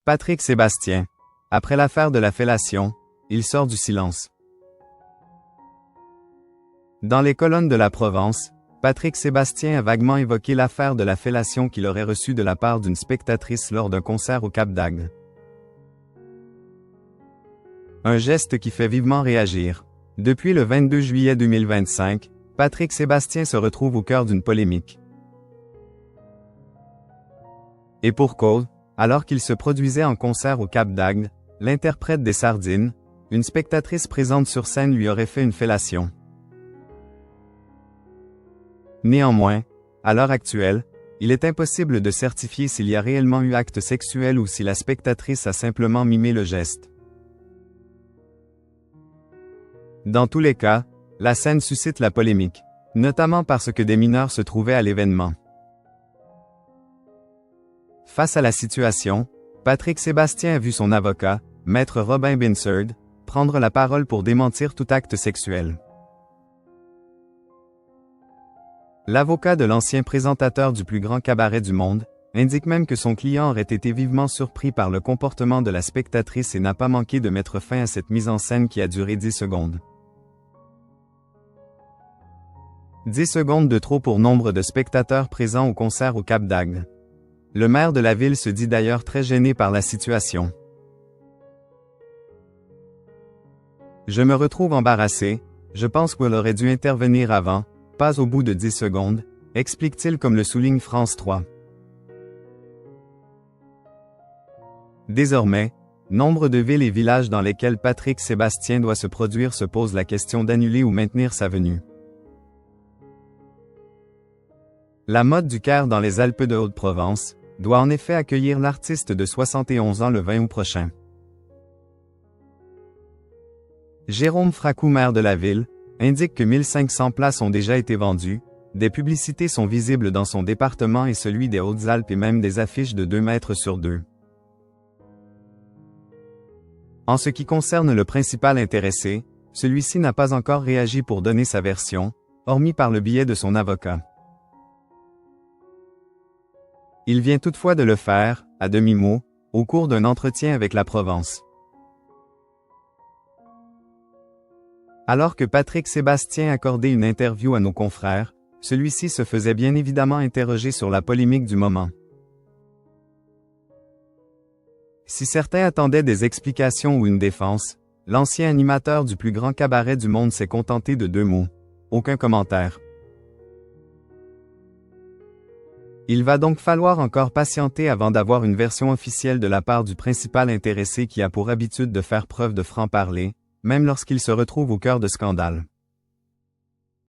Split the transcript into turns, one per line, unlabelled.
Patrick Sébastien. Après l'affaire de la fellation, il sort du silence. Dans les colonnes de la Provence, Patrick Sébastien a vaguement évoqué l'affaire de la fellation qu'il aurait reçue de la part d'une spectatrice lors d'un concert au Cap-d'Agde. Un geste qui fait vivement réagir. Depuis le 22 juillet 2025, Patrick Sébastien se retrouve au cœur d'une polémique. Et pour cause, alors qu'il se produisait en concert au Cap-d'Agde, l'interprète des Sardines, une spectatrice présente sur scène lui aurait fait une fellation. Néanmoins, à l'heure actuelle, il est impossible de certifier s'il y a réellement eu acte sexuel ou si la spectatrice a simplement mimé le geste. Dans tous les cas, la scène suscite la polémique, notamment parce que des mineurs se trouvaient à l'événement. Face à la situation, Patrick Sébastien a vu son avocat, Maître Robin Binsard, prendre la parole pour démentir tout acte sexuel. L'avocat de l'ancien présentateur du plus grand cabaret du monde indique même que son client aurait été vivement surpris par le comportement de la spectatrice et n'a pas manqué de mettre fin à cette mise en scène qui a duré 10 secondes. 10 secondes de trop pour nombre de spectateurs présents au concert au Cap-d'Agde. Le maire de la ville se dit d'ailleurs très gêné par la situation. Je me retrouve embarrassé, je pense qu'elle aurait dû intervenir avant, pas au bout de 10 secondes, explique-t-il comme le souligne France 3. Désormais, nombre de villes et villages dans lesquels Patrick Sébastien doit se produire se posent la question d'annuler ou maintenir sa venue. La Motte du Caire dans les Alpes de Haute-Provence doit en effet accueillir l'artiste de 71 ans le 20 août prochain. Jérôme Fracou, maire de la ville, indique que 1500 places ont déjà été vendues, des publicités sont visibles dans son département et celui des Hautes-Alpes et même des affiches de 2 mètres sur 2. En ce qui concerne le principal intéressé, celui-ci n'a pas encore réagi pour donner sa version, hormis par le biais de son avocat. Il vient toutefois de le faire, à demi-mot, au cours d'un entretien avec la Provence. Alors que Patrick Sébastien accordait une interview à nos confrères, celui-ci se faisait bien évidemment interroger sur la polémique du moment. Si certains attendaient des explications ou une défense, l'ancien animateur du plus grand cabaret du monde s'est contenté de 2 mots. Aucun commentaire. Il va donc falloir encore patienter avant d'avoir une version officielle de la part du principal intéressé qui a pour habitude de faire preuve de franc-parler, même lorsqu'il se retrouve au cœur de scandales.